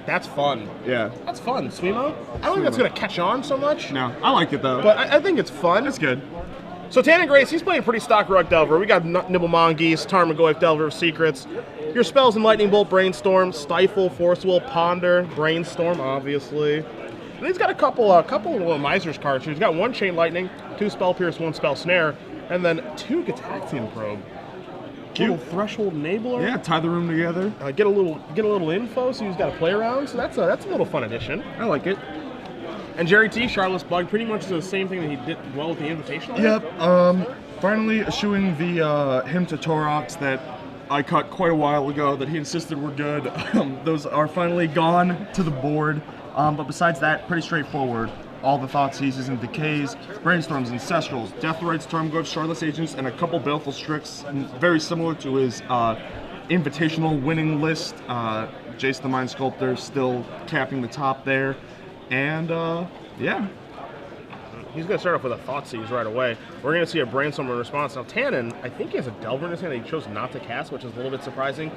That's fun. Yeah. That's fun, Swimo. I don't think that's going to catch on so much. No, I like it though. But I think it's fun. It's good. So Tannon Grace, he's playing pretty stock Rug Delver. We got Nibble Mongoose, Tarmogoyf, Delver of Secrets. Your spells in Lightning Bolt, Brainstorm, Stifle, Force Will, Ponder, Brainstorm, obviously. And he's got a couple of Miser's cards here. He's got 1 Chain Lightning, 2 Spell Pierce, 1 Spell Snare, and then 2 Gataxian Probe. Cute. Little Threshold Enabler. Yeah, tie the room together. Get a little info, so he's got to play around. So that's a little fun addition. I like it. And Gerry T, Charlotte's Bug, pretty much the same thing that he did well with the Invitational. Yep. Finally eschewing the hymn to Torox that I cut quite a while ago that he insisted were good. Those are finally gone to the board. But besides that, pretty straightforward. All the Thought Seizes and Decays, Brainstorms, Ancestrals, Deathrights, Tarmogoyf, Charlotte's Agents, and a couple Baleful Strix, very similar to his Invitational winning list. Jace the Mind Sculptor still capping the top there. And, yeah. He's going to start off with a Thoughtseize right away. We're going to see a Brainstorm in response. Now, Tannon, I think he has a Delver in his hand that he chose not to cast, which is a little bit surprising.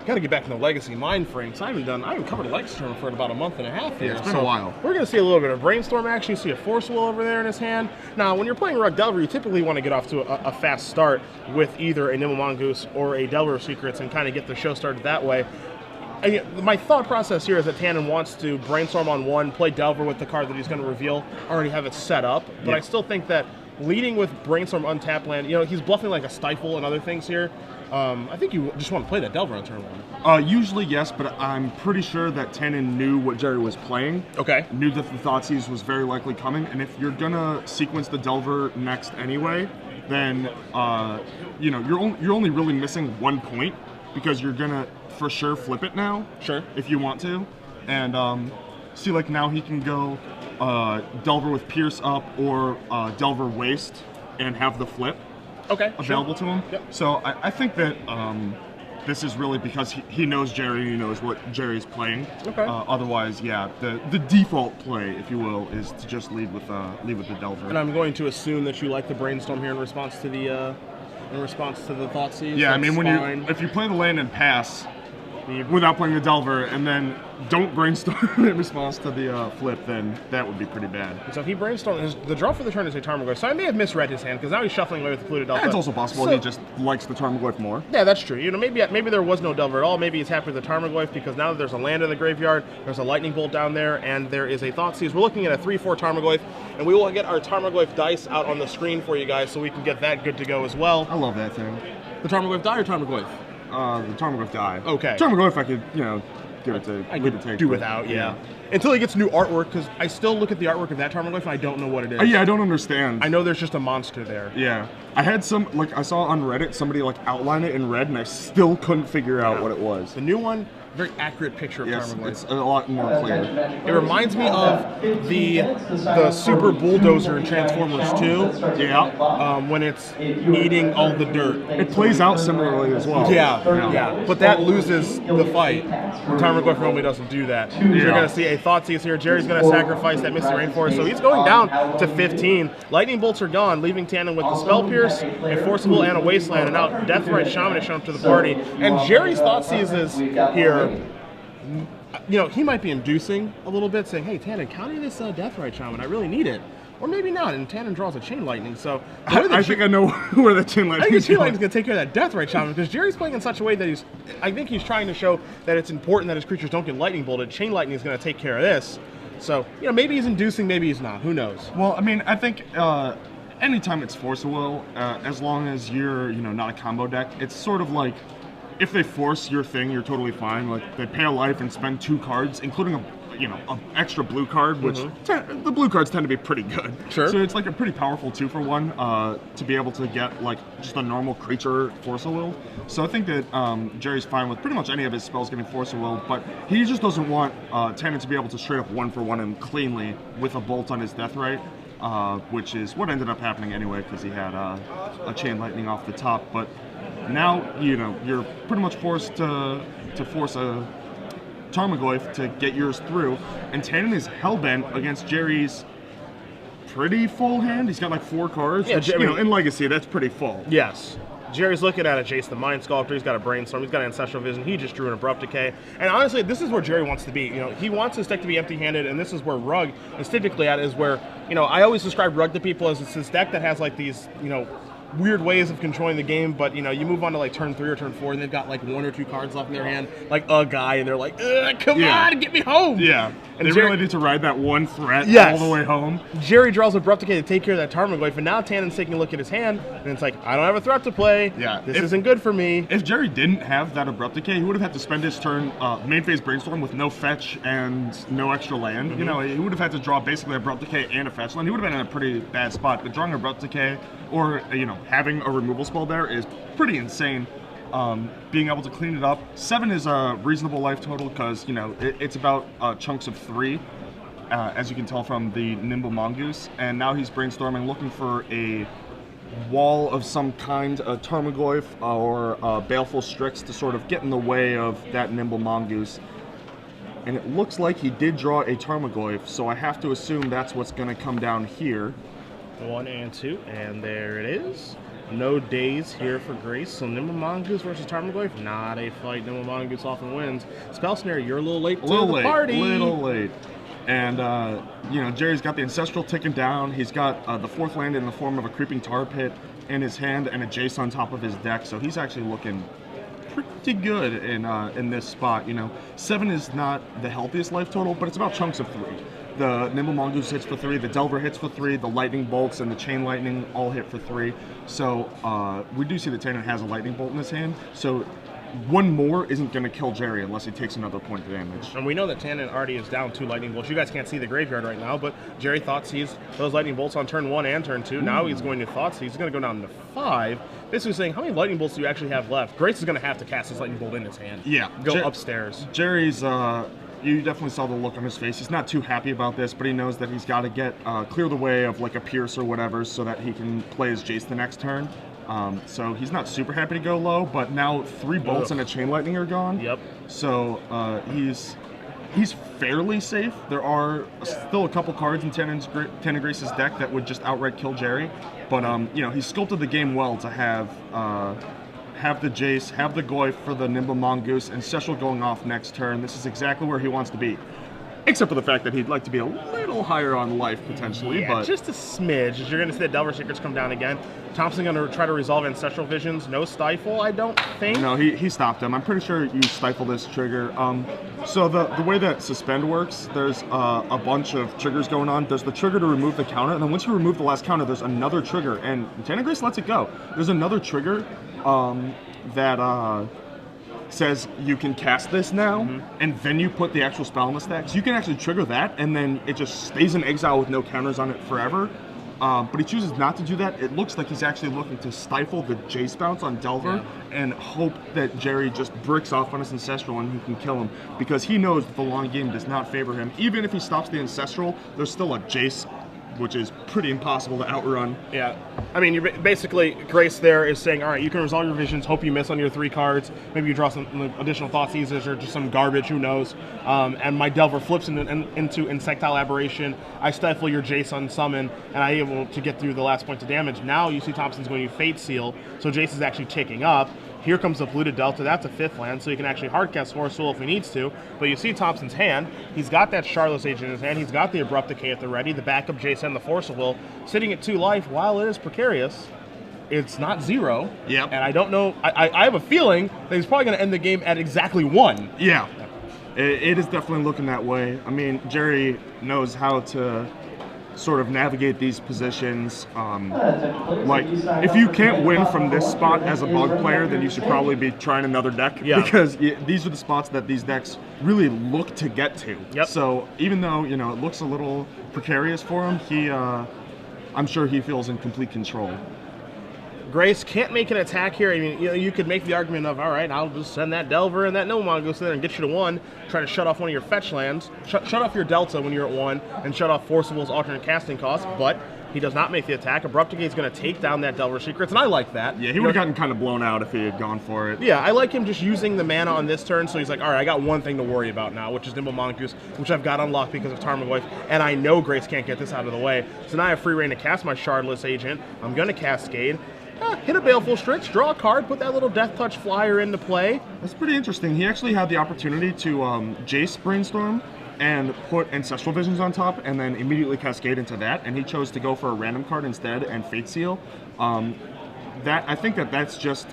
Got to get back in the Legacy Mind Frame. So I haven't covered a Legacy Tournament for about a month and a half here. Yeah, it's been a while. We're going to see a little bit of Brainstorm action. You see a Force Will over there in his hand. Now, when you're playing Rug Delver, you typically want to get off to a fast start with either a Nibble Mongoose or a Delver of Secrets and kind of get the show started that way. My thought process here is that Tannon wants to Brainstorm on 1, play Delver with the card that he's going to reveal, already have it set up. But yeah. I still think that leading with Brainstorm untapped land, he's bluffing like a Stifle and other things here. I think you just want to play that Delver on turn 1. Usually yes, but I'm pretty ssure that Tannon knew what Gerry was playing. Okay. Knew that the Thoughtseize was very likely coming, and if you're gonna sequence the Delver next anyway, then you're only really missing 1 point because you're gonna for sure flip it now. Sure. If you want to, and see, like, now he can go Delver with Pierce up or Delver Waste and have the flip available to him. Yep. So I think that this is really because he knows Gerry, he knows what Gerry's playing. Okay. Otherwise, yeah, the default play, if you will, is to just lead with the Delver. And I'm going to assume that you like the Brainstorm here in response to the Thoughtseize. Yeah, I mean, if you play the land and pass without playing the Delver, and then don't Brainstorm in response to the flip, then that would be pretty bad. So if he Brainstorms, the draw for the turn is a Tarmogoyf, so I may have misread his hand, because now he's shuffling away with the Polluted Delver. It's also possible he just likes the Tarmogoyf more. Yeah, that's true. Maybe there was no Delver at all. Maybe he's happy with the Tarmogoyf, because now that there's a land in the graveyard, there's a Lightning Bolt down there, and there is a Thoughtseize. We're looking at a 3/4 Tarmogoyf, and we will get our Tarmogoyf dice out on the screen for you guys, so we can get that good to go as well. I love that thing. The Tarmogoyf die or Tarmogoyf? The Tarmogoyf die. Okay. Tarmogoyf, I could, give it to. I could do without, yeah. Until he gets new artwork, because I still look at the artwork of that Tarmogoyf and I don't know what it is. Yeah, I don't understand. I know there's just a monster there. Yeah. I had I saw on Reddit somebody outline it in red, and I still couldn't figure out what it was. The new one, very accurate picture of Yes, Tarmogoyf. it's a lot more clear. It reminds me of the Super Bulldozer in Transformers 2. Yeah. When it's eating all the dirt. It plays out similarly as well. Yeah. But that loses the fight. Tarmogoyf normally doesn't do that. You're going to see a Thoughtseize here. Gerry's going to sacrifice that Misty Rainforest, so he's going down to 15. Lightning Bolts are gone, leaving Tannon with the Spell Pierce, a Forcible, and a Wasteland. And now Deathrite Shaman has shown up to the party. And Gerry's Thoughtseizes here, he might be inducing a little bit, saying, hey, Tannon, counter this Deathrite Shaman. I really need it. Or maybe not, and Tannon draws a Chain Lightning, so... I think I know where the Chain Lightning is. I think the Chain Lightning is going to take care of that Deathrite Shaman, because Gerry's playing in such a way that I think he's trying to show that it's important that his creatures don't get Lightning Bolted. Chain Lightning is going to take care of this. So, maybe he's inducing, maybe he's not. Who knows? Well, I mean, I think anytime it's Force of Will, as long as you're, not a combo deck, it's sort of like... If they force your thing, you're totally fine. Like, they pay a life and spend 2 cards, including an extra blue card, which the blue cards tend to be pretty good. Sure. So it's like a pretty powerful 2-for-1 to be able to get just a normal creature Force of Will. So I think that Gerry's fine with pretty much any of his spells getting Force of Will, but he just doesn't want Tannon to be able to straight up 1-for-1 him cleanly with a bolt on his Deathrite. Which is what ended up happening anyway, because he had a Chain Lightning off the top. But now, you're pretty much forced to force a Tarmogoyf to get yours through. And Tannon is hellbent against Gerry's pretty full hand. He's got 4 cards, which, in Legacy, that's pretty full. Yes. Gerry's looking at a Jace the Mind Sculptor. He's got a Brainstorm. He's got Ancestral Vision. He just drew an Abrupt Decay. And honestly, this is where Gerry wants to be. You know, he wants his deck to be empty-handed, and this is where Rug is typically at. Is where, you know, I always describe Rug to people as it's this deck that has like these, you know, weird ways of controlling the game, but you know, you move on to like turn 3 or turn 4, and they've got like 1 or 2 cards left in their hand, like a guy, and they're like, come on, get me home. Yeah, and they really need to ride that one threat all the way home. Gerry draws Abrupt Decay to take care of that Tarmogoyf, and now Tannen's taking a look at his hand, and it's like, I don't have a threat to play. Yeah, this isn't good for me. If Gerry didn't have that Abrupt Decay, he would have had to spend his turn main phase Brainstorm with no fetch and no extra land. You know, he would have had to draw basically Abrupt Decay and a fetch land. He would have been in a pretty bad spot, but drawing Abrupt Decay or, you know, having a removal spell there is pretty insane. Being able to clean it up. 7 is a reasonable life total because, you know, it's about chunks of 3, as you can tell from the Nimble Mongoose. And now he's brainstorming, looking for a wall of some kind, a Tarmogoyf or a Baleful Strix to sort of get in the way of that Nimble Mongoose. And it looks like he did draw a Tarmogoyf, so I have to assume that's what's going to come down here. 1 and 2, and there it is. No days here for Grace. So Nimble Mongoose versus Tarmogoyf, not a fight. Nimble Mongoose often wins. Spell Snare, you're a little late to the party. A little late. And, you know, Gerry's got the Ancestral ticking down. He's got the 4th land in the form of a Creeping Tar Pit in his hand and a Jace on top of his deck. So he's actually looking pretty good in this spot. You know, 7 is not the healthiest life total, but it's about chunks of 3. The Nimble Mongoose hits for 3, the Delver hits for 3, the Lightning Bolts and the Chain Lightning all hit for 3. So we do see that Tannon has a Lightning Bolt in his hand. So 1 more isn't going to kill Gerry unless he takes another point of damage. And we know that Tannon already is down 2 Lightning Bolts. You guys can't see the graveyard right now, but Gerry Thoughtseize those Lightning Bolts on turn 1 and turn 2. Ooh. Now he's going to Thoughtseize. He's going to go down to 5. This is saying, how many Lightning Bolts do you actually have left? Grace is going to have to cast his Lightning Bolt in his hand. Yeah. Go upstairs. Gerry's... you definitely saw the look on his face. He's not too happy about this, but he knows that he's got to get clear the way of like a Pierce or whatever so that he can play his Jace the next turn. So he's not super happy to go low, but now 3 bolts and a Chain Lightning are gone. Yep. So he's fairly safe. There are still a couple cards in Tannon Grace's deck that would just outright kill Gerry, but you know, he sculpted the game well to have the Jace, have the Goyf for the Nimble Mongoose, and Ancestral going off next turn. This is exactly where he wants to be. Except for the fact that he'd like to be a little higher on life, potentially. Yeah, but just a smidge. You're going to see the Delver Secrets come down again. Thompson going to try to resolve Ancestral Visions. No Stifle, I don't think. No, he stopped him. I'm pretty sure you stifle this trigger. So the way that Suspend works, there's a bunch of triggers going on. There's the trigger to remove the counter, and then once you remove the last counter, there's another trigger, and Tannon Grace lets it go. There's another trigger that says you can cast this now, and then you put the actual spell in the stack. So you can actually trigger that, and then it just stays in exile with no counters on it forever. But he chooses not to do that. It looks like he's actually looking to stifle the Jace bounce on Delver and hope that Gerry just bricks off on his Ancestral and he can kill him, because he knows that the long game does not favor him. Even if he stops the Ancestral, there's still a Jace, which is pretty impossible to outrun. Yeah. I mean, you're basically, Grace there is saying, all right, you can resolve your visions, hope you miss on your 3 cards, maybe you draw some additional Thoughtseizes or just some garbage, who knows. And my Delver flips into Insectile Aberration, I stifle your Jace on summon, and I'm able to get through the last point of damage. Now you see Thompson's going to Fate Seal, so Jace is actually ticking up. Here comes the Polluted Delta, that's a 5th land, so he can actually hardcast Force Will if he needs to. But you see Thompson's hand, he's got that Charlotte's Agent in his hand, he's got the Abrupt Decay at the ready, the backup Jace and the Force Will, sitting at 2 life. While it is precarious, it's not 0. Yep. And I don't know, I have a feeling that he's probably going to end the game at exactly 1. Yeah, it is definitely looking that way. I mean, Gerry knows how to sort of navigate these positions. Like, if you can't win from this spot as a bug player, then you should probably be trying another deck, because these are the spots that these decks really look to get to. Yep. So even though, you know, it looks a little precarious for him, I'm sure he feels in complete control. Grace can't make an attack here. I mean, you could make the argument of, all right, I'll just send that Delver and that Nimble Mongoose there and get you to 1, try to shut off one of your fetch lands, shut off your Delta when you're at 1, and shut off Forcible's alternate casting cost, but he does not make the attack. Abrupt Decay is going to take down that Delver Secrets, and I like that. Yeah, he would have gotten kind of blown out if he had gone for it. Yeah, I like him just using the mana on this turn, so he's like, all right, I got one thing to worry about now, which is Nimble Mongoose, which I've got unlocked because of Tarmogoyf, and I know Grace can't get this out of the way. So now I have free reign to cast my Shardless Agent. I'm going to Cascade. hit a Baleful Strix, draw a card, put that little Death Touch flyer into play. That's pretty interesting. He actually had the opportunity to Jace Brainstorm and put Ancestral Visions on top and then immediately cascade into that, and he chose to go for a random card instead and Fate Seal. I think that's just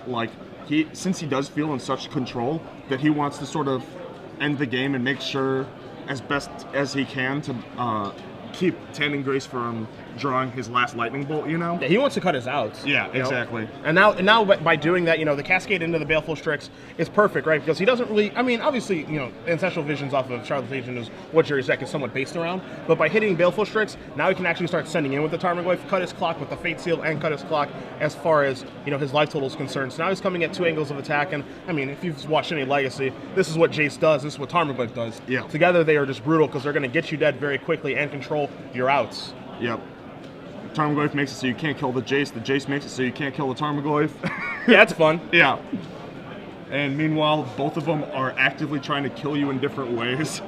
like since he does feel in such control that he wants to sort of end the game and make sure as best as he can to keep Tannon Grace from drawing his last lightning bolt, you know? Yeah, he wants to cut his outs. Yeah, exactly. And now by doing that, the cascade into the Baleful Strix is perfect, right? Because he doesn't really, I mean, obviously, Ancestral Visions off of Charlotte's Legion is what Gerry's deck is somewhat based around, but by hitting Baleful Strix, now he can actually start sending in with the Tarmogoyf, cut his clock with the Fate Seal, and cut his clock as far as, his life total is concerned. So now he's coming at 2 angles of attack, and, I mean, if you've watched any Legacy, this is what Jace does, this is what Tarmogoyf does. Yeah. Together, they are just brutal, because they're going to get you dead very quickly and control your outs. Yep. Tarmogoyf makes it so you can't kill the Jace makes it so you can't kill the Tarmogoyf. Yeah, that's fun. Yeah. And meanwhile, both of them are actively trying to kill you in different ways.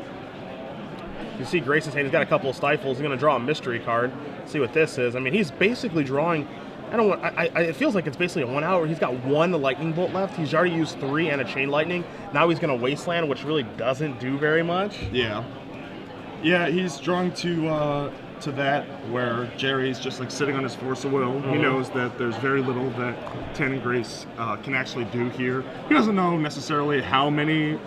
You see Grace's hand, he's got a couple of stifles. He's going to draw a mystery card. See what this is. I mean, he's basically drawing, it feels like it's basically a 1 hour. He's got 1 lightning bolt left. He's already used 3 and a chain lightning. Now he's going to wasteland, which really doesn't do very much. Yeah. Yeah, he's drawing to that where Gerry's just like sitting on his Force of Will. He knows that there's very little that Tannon Grace can actually do here. He doesn't know necessarily how many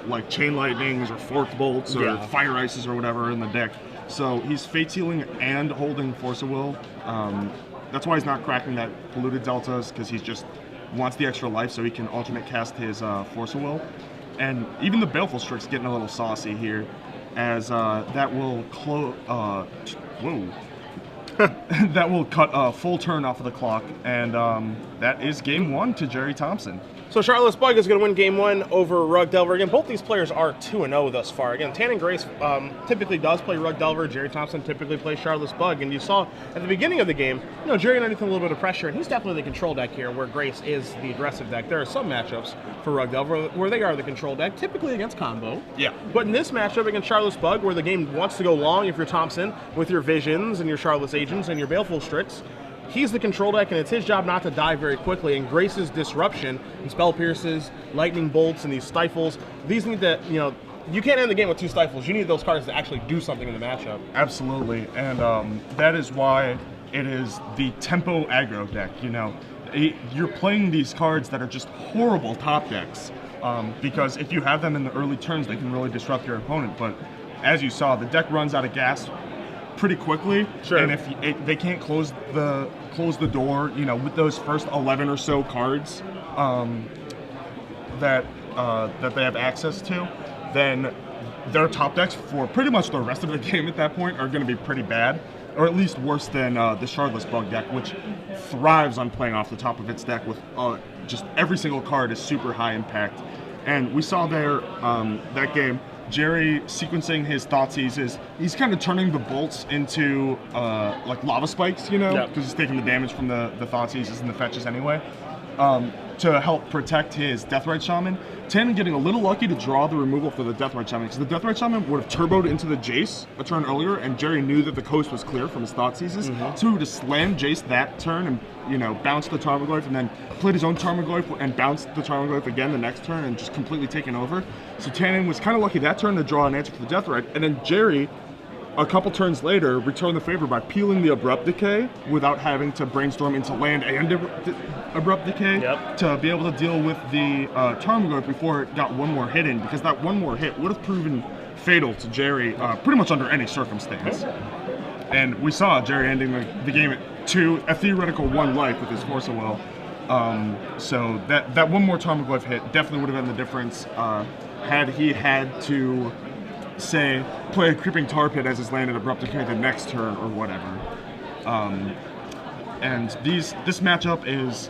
like chain lightnings or forked bolts or fire ices or whatever in the deck. So he's Fate Sealing and holding Force of Will. That's why he's not cracking that polluted deltas, because he just wants the extra life so he can alternate cast his Force of Will. And even the Baleful Strix getting a little saucy here, as that will that will cut a full turn off of the clock, and that is game 1 to Gerry Thompson. So Charlotte's Bug is going to win game 1 over Rug Delver. Again, both these players are 2-0 thus far. Again, Tannon Grace typically does play Rug Delver. Gerry Thompson typically plays Charlotte's Bug. And you saw at the beginning of the game, Gerry underneath a little bit of pressure, and he's definitely the control deck here, where Grace is the aggressive deck. There are some matchups for Rug Delver where they are the control deck, typically against combo. Yeah. But in this matchup against Charlotte's Bug, where the game wants to go long if you're Thompson, with your Visions and your Charlotte's Agents and your Baleful Strix, he's the control deck, and it's his job not to die very quickly. And Grace's Disruption and Spell Pierces, Lightning Bolts, and these Stifles, these need to, you can't end the game with 2 Stifles. You need those cards to actually do something in the matchup. Absolutely, and that is why it is the tempo aggro deck. You're playing these cards that are just horrible top decks, because if you have them in the early turns, they can really disrupt your opponent. But as you saw, the deck runs out of gas pretty quickly, sure. And if they can't close the door, with those first 11 or so cards that they have access to, then their top decks for pretty much the rest of the game at that point are going to be pretty bad, or at least worse than the Shardless Bug deck, which thrives on playing off the top of its deck with just every single card is super high impact. And we saw there that game, Gerry sequencing his Thoughtseize, he's kind of turning the bolts into like lava spikes, because he's taking the damage from the Thoughtseizes and the fetches anyway, to help protect his Deathrite Shaman. Tannon getting a little lucky to draw the removal for the Deathrite Shaman, because the Deathrite Shaman would have turboed into the Jace a turn earlier, and Gerry knew that the coast was clear from his Thoughtseizes, so he would have slammed Jace that turn and bounced the Tarmogoyf, and then played his own Tarmogoyf and bounced the Tarmogoyf again the next turn and just completely taken over. So Tannon was kind of lucky that turn to draw an answer for the Deathrite, and then Gerry, a couple turns later, returned the favor by peeling the Abrupt Decay without having to brainstorm into land and Abrupt Decay to be able to deal with the Tarmogoyf before it got 1 more hit in, because that 1 more hit would have proven fatal to Gerry pretty much under any circumstance. And we saw Gerry ending the game at a theoretical 1 life with his Force of Will. So that 1 more Tarmogoyf hit definitely would have been the difference had he had to, say, play a Creeping Tar Pit as his land and Abrupt Decay the next turn or whatever. And this matchup is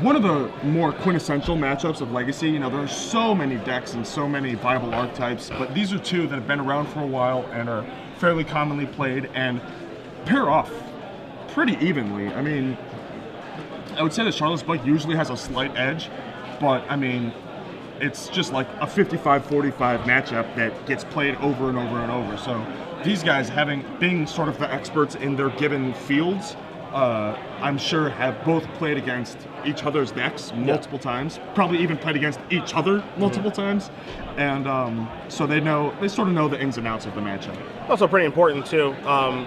one of the more quintessential matchups of Legacy. There are so many decks and so many viable archetypes, but these are 2 that have been around for a while and are fairly commonly played and pair off pretty evenly. I mean, I would say that Charlotte's Bug usually has a slight edge, but I mean, it's just like a 55-45 matchup that gets played over and over and over. So these guys being sort of the experts in their given fields, I'm sure have both played against each other's decks multiple times, probably even played against each other multiple times, and so they sort of know the ins and outs of the matchup. Also pretty important too,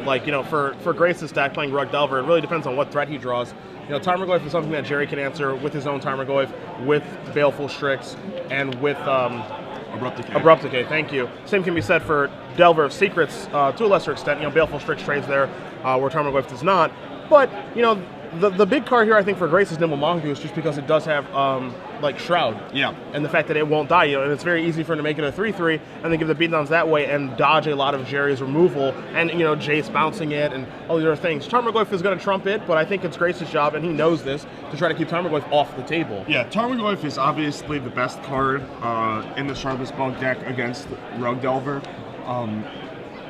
like, you know, for Grace's deck playing Rug Delver, it really depends on what threat he draws. You know, Tarmogoyf is something that Gerry can answer with his own Tarmogoyf, with Baleful Strix, and with Abrupt Decay, thank you. Same can be said for Delver of Secrets to a lesser extent. You know, Baleful Strix trades there where Tarmogoyf does not. But, you know, the big card here, I think, for Grace is Nimble Mongoose, just because it does have, like, Shroud. Yeah. And the fact that it won't die, you know, and it's very easy for him to make it a 3/3 and then give the beatdowns that way and dodge a lot of Gerry's removal and, you know, Jace bouncing it and all these other things. Tarmogoyf is going to trump it, but I think it's Grace's job, and he knows this, to try to keep Tarmogoyf off the table. Yeah, Tarmogoyf is obviously the best card in the Sharpest Bug deck against Rug Delver.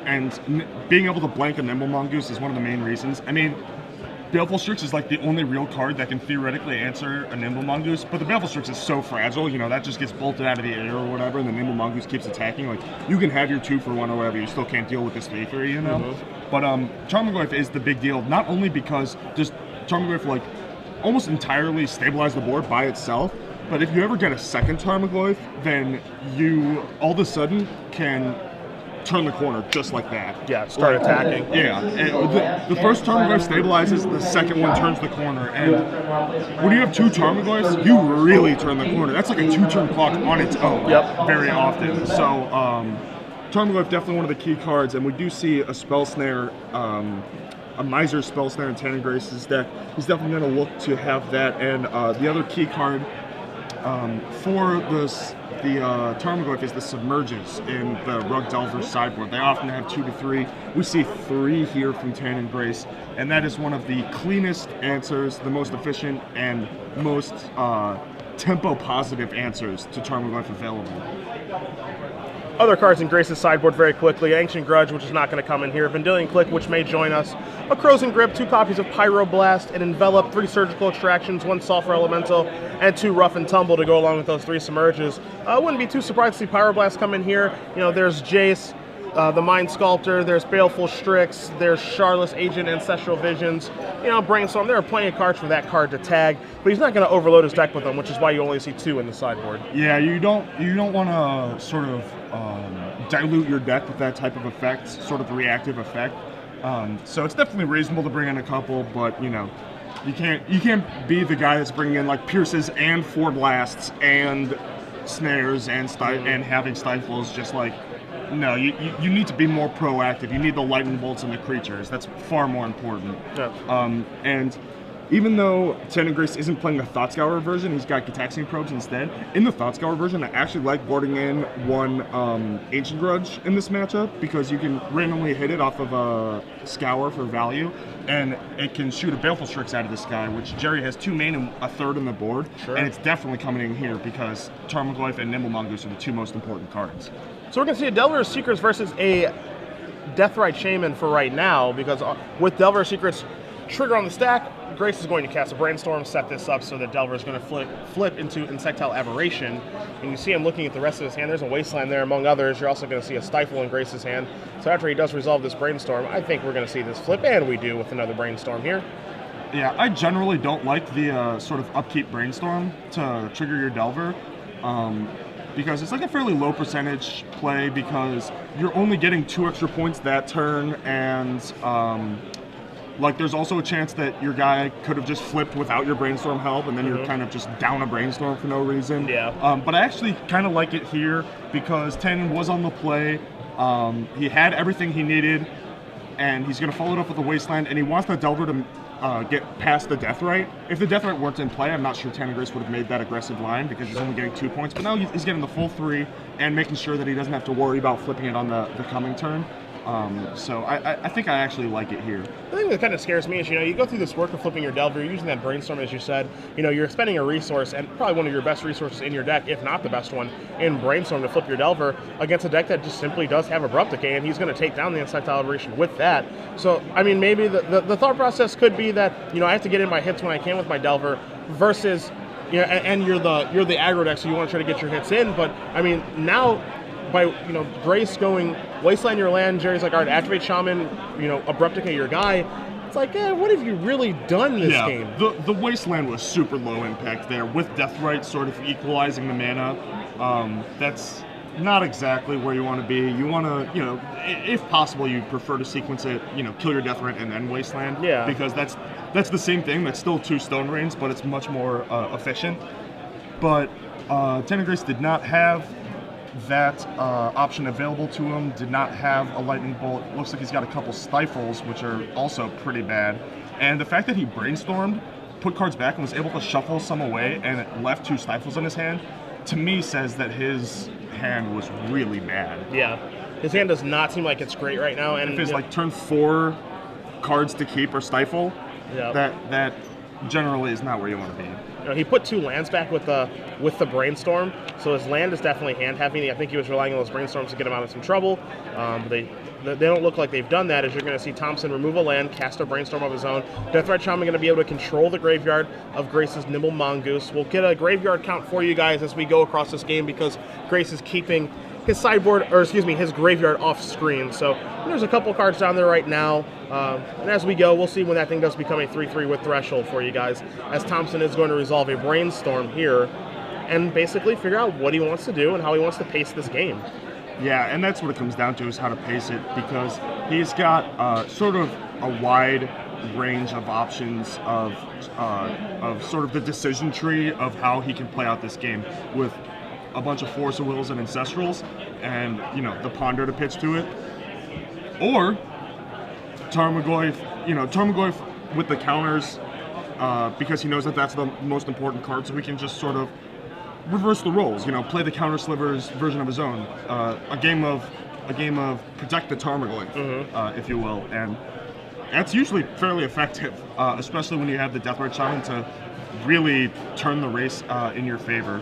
And being able to blank a Nimble Mongoose is one of the main reasons. I mean, Baleful Strix is like the only real card that can theoretically answer a Nimble Mongoose, but the Baleful Strix is so fragile, you know, that just gets bolted out of the air or whatever, and the Nimble Mongoose keeps attacking. Like, you can have your 2-for-1 or whatever, you still can't deal with this 3/3, you know? But Tarmogoyf is the big deal, not only because just Tarmogoyf, like, almost entirely stabilize the board by itself, but if you ever get a second Tarmogoyf, then you all of a sudden can turn the corner just like that. Yeah, start attacking. Yeah, and the first Tarmogoyf stabilizes, the second one turns the corner, and when you have two Tarmogoyfs, you really turn the corner. That's like a 2-turn clock on its own. Yep. Very often. So Tarmogoyf definitely one of the key cards, and we do see a Spell Snare, a Miser Spell Snare in Tannon Grace's deck. He's definitely going to look to have that, and the other key card for the Tarmogoyf is the Submerges in the Rug Delver sideboard. They often have 2 to 3. We see 3 here from Tannon Grace, and that is one of the cleanest answers, the most efficient, and most tempo-positive answers to Tarmogoyf available. Other cards in Grace's sideboard very quickly. Ancient Grudge, which is not going to come in here. Vendilion Click, which may join us. A Crow's Grip, 2 copies of Pyroblast, an Envelop, 3 Surgical Extractions, 1 Sulfur Elemental, and 2 Rough and Tumble to go along with those 3 Submerges. I wouldn't be too surprised to see Pyroblast come in here. You know, there's Jace, the Mind Sculptor, there's Baleful Strix, there's Charlotte's Agent, Ancestral Visions, you know, Brainstorm. There are plenty of cards for that card to tag, but he's not going to overload his deck with them, which is why you only see 2 in the sideboard. Yeah, you don't want to sort of dilute your deck with that type of effect, sort of reactive effect. So it's definitely reasonable to bring in a couple, but you know, you can't be the guy that's bringing in like Pierces and 4 Blasts and Snares and having Stifles. Just like, no, you need to be more proactive. You need the Lightning Bolts and the creatures. That's far more important. Yeah. And even though Tannon Grace isn't playing the Thought Scour version, he's got Gitaxian Probes instead. In the Thought Scour version, I actually like boarding in 1 Ancient Grudge in this matchup, because you can randomly hit it off of a Scour for value, and it can shoot a Baleful Strix out of the sky, which Gerry has 2 main and a 3rd on the board, and it's definitely coming in here because Tarmogoyf and Nimble Mongoose are the 2 most important cards. So we're going to see a Delver of Secrets versus a Deathrite Shaman for right now, because with Delver of Secrets trigger on the stack, Grace is going to cast a Brainstorm, set this up so that Delver is going to flip into Insectile Aberration. And you see him looking at the rest of his hand. There's a Wasteland there, among others. You're also going to see a Stifle in Grace's hand. So after he does resolve this Brainstorm, I think we're going to see this flip, and we do with another Brainstorm here. Yeah, I generally don't like the sort of upkeep Brainstorm to trigger your Delver. Because it's like a fairly low percentage play, because you're only getting 2 extra points that turn, and like there's also a chance that your guy could have just flipped without your Brainstorm help, and then you're kind of just down a Brainstorm for no reason. Yeah. But I actually kind of like it here because Tannon was on the play. He had everything he needed, and he's going to follow it up with a Wasteland, and he wants the Delver to get past the Deathrite. If the Deathrite weren't in play, I'm not sure Tannon Grace would have made that aggressive line, because he's only getting 2 points. But now he's getting the full 3 and making sure that he doesn't have to worry about flipping it on the coming turn. So I think I actually like it here. The thing that kind of scares me is, you know, you go through this work of flipping your Delver, you're using that Brainstorm, as you said. You know, you're spending a resource, and probably one of your best resources in your deck, if not the best one, in Brainstorm to flip your Delver against a deck that just simply does have Abrupt Decay, and he's going to take down the Insectile Aberration with that. So, I mean, maybe the thought process could be that, you know, I have to get in my hits when I can with my Delver, versus, you know, and you're the aggro deck, so you want to try to get your hits in. But, I mean, now, by, you know, Grace going Wasteland your land, Gerry's like, all right, activate Shaman, you know, Abrupt Decay your guy. It's like, what have you really done this game? The Wasteland was super low impact there, with Deathrite sort of equalizing the mana. That's not exactly where you want to be. You want to, if possible, you prefer to sequence it, kill your Deathrite and then Wasteland. Yeah. Because that's the same thing. That's still 2 Stone Rains, but it's much more efficient. But Tannon Grace did not have that option available to him, did not have a Lightning Bolt. Looks like he's got a couple Stifles, which are also pretty bad. And the fact that he Brainstormed, put cards back, and was able to shuffle some away and left 2 Stifles in his hand, to me says that his hand was really bad. Yeah. His hand does not seem like it's great right now. And if it's like turn 4 cards to keep or Stifle, that generally is not where you want to be. He put 2 lands back with the Brainstorm, so his land is definitely hand heavy. I think he was relying on those Brainstorms to get him out of some trouble. But they don't look like they've done that, as you're going to see Thompson remove a land, cast a Brainstorm of his own. Deathrite Shaman going to be able to control the graveyard of Grace's Nimble Mongoose. We'll get a graveyard count for you guys as we go across this game, because Grace is keeping his his graveyard off screen. So there's a couple cards down there right now. And as we go, we'll see when that thing does become a 3/3 with Threshold for you guys, as Thompson is going to resolve a Brainstorm here and basically figure out what he wants to do and how he wants to pace this game. Yeah, and that's what it comes down to, is how to pace it, because he's got sort of a wide range of options of sort of the decision tree of how he can play out this game, with a bunch of Force of Wills and Ancestrals, and the Ponder to pitch to it, or Tarmogoyf, Tarmogoyf with the counters, because he knows that that's the most important card, so we can just sort of reverse the roles, play the counter slivers version of his own, a game of protect the Tarmogoyf, if you will, and that's usually fairly effective, especially when you have the Deathrite Shaman to really turn the race in your favor.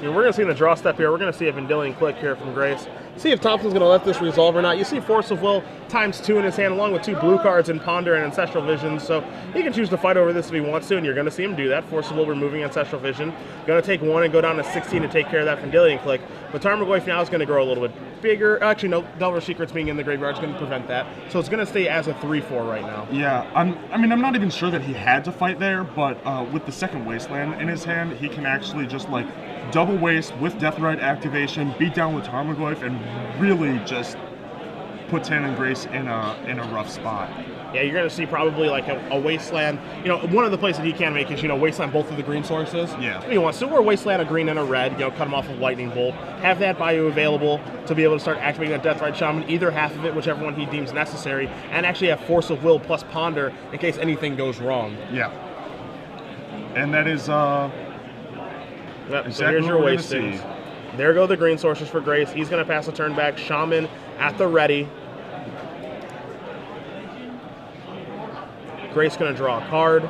We're going to see in the draw step here, we're going to see a Vendilion Clique here from Grace. See if Thompson's going to let this resolve or not. You see Force of Will ×2 in his hand, along with 2 blue cards in Ponder and Ancestral Vision. So he can choose to fight over this if he wants to, and you're going to see him do that. Force of Will removing Ancestral Vision. Going to take 1 and go down to 16 to take care of that Vendilion Clique. But Tarmogoyf now is going to grow a little bit bigger. Actually, no, Delver Secrets being in the graveyard is going to prevent that. So it's going to stay as a 3/4 right now. Yeah, I'm not even sure that he had to fight there, but with the second Wasteland in his hand, he can actually just double waste with Deathrite activation, beat down with Tarmogoyf, and really just put Tannon Grace in a rough spot. Yeah, you're going to see probably like a Wasteland. One of the plays that he can make is, Wasteland both of the green sources. Yeah. If he wants to, or Wasteland a green and a red, cut him off with Lightning Bolt. Have that Bayou available to be able to start activating that Deathrite Shaman, either half of it, whichever one he deems necessary, and actually have Force of Will plus Ponder in case anything goes wrong. Yeah. And that is, Yep, so here's your wastings. There go the green sources for Grace. He's going to pass a turn back. Shaman at the ready. Grace going to draw a card.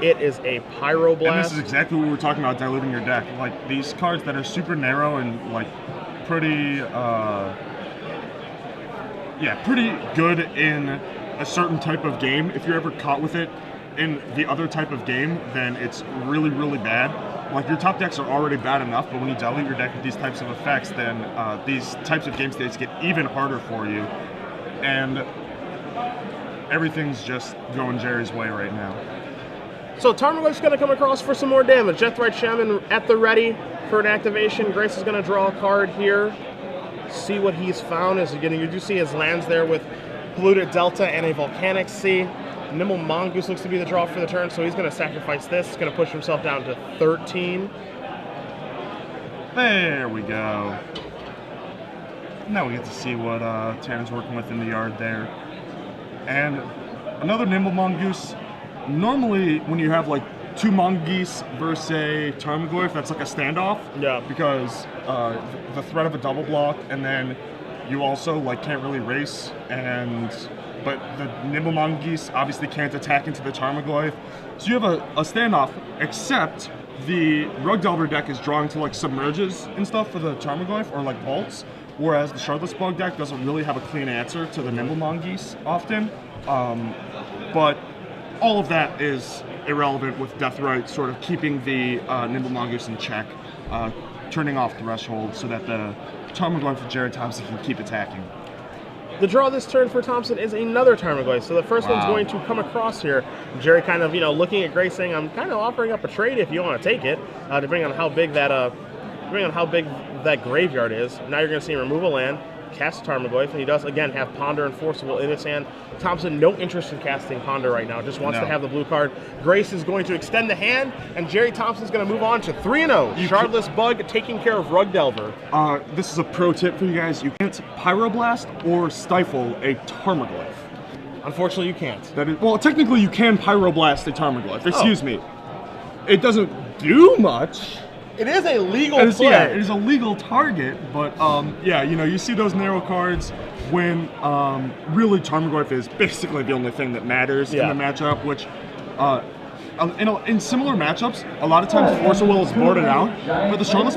It is a Pyroblast. And this is exactly what we were talking about, diluting your deck. These cards that are super narrow and pretty pretty good in a certain type of game. If you're ever caught with it in the other type of game, then it's really, really bad. Your top decks are already bad enough, but when you dilute your deck with these types of effects, then these types of game states get even harder for you. And everything's just going Gerry's way right now. So Tarmogoyf's going to come across for some more damage. Deathrite Shaman at the ready for an activation. Grace is going to draw a card here. See what he's found. You do see his lands there with Polluted Delta and a Volcanic Sea. Nimble Mongoose looks to be the draw for the turn, so he's going to sacrifice this. He's going to push himself down to 13. There we go. Now we get to see what Tannon's working with in the yard there. And another Nimble Mongoose. Normally, when you have 2 Mongoose versus a Tarmogoyf, that's like a standoff. Yeah. Because the threat of a double block, and then you also can't really race, but the Nimble Mongoose obviously can't attack into the Tarmogoyf. So you have a standoff, except the Rug Delver deck is drawing to Submerges and stuff for the Tarmogoyf, or Vaults, whereas the Shardless Bug deck doesn't really have a clean answer to the Nimble Mongoose often. But all of that is irrelevant with Deathrite sort of keeping the Nimble Mongoose in check, turning off Threshold so that the Tarmogoyf for Gerry Thompson can keep attacking. The draw this turn for Thompson is another Tarmogoyf. So the first one's going to come across here. Gerry kind of, looking at Gray saying, I'm kind of offering up a trade if you want to take it, depending on how big that graveyard is. Now you're going to see him remove a land, cast Tarmogoyf, and he does, again, have Ponder and Forcible in his hand. Thompson, no interest in casting Ponder right now, just wants to have the blue card. Grace is going to extend the hand, and Gerry Thompson's going to move on to 3-0. Shardless Bug taking care of Rug Delver. This is a pro tip for you guys. You can't Pyroblast or Stifle a Tarmogoyf. Unfortunately, you can't. Well, technically you can Pyroblast a Tarmogoyf. Excuse me. It doesn't do much. It is a legal play. Yeah, it is a legal target, but yeah, you see those narrow cards when really Tarmogoyf is basically the only thing that matters in the matchup, which in similar matchups, a lot of times Force of Will is boarded out, but the Shardless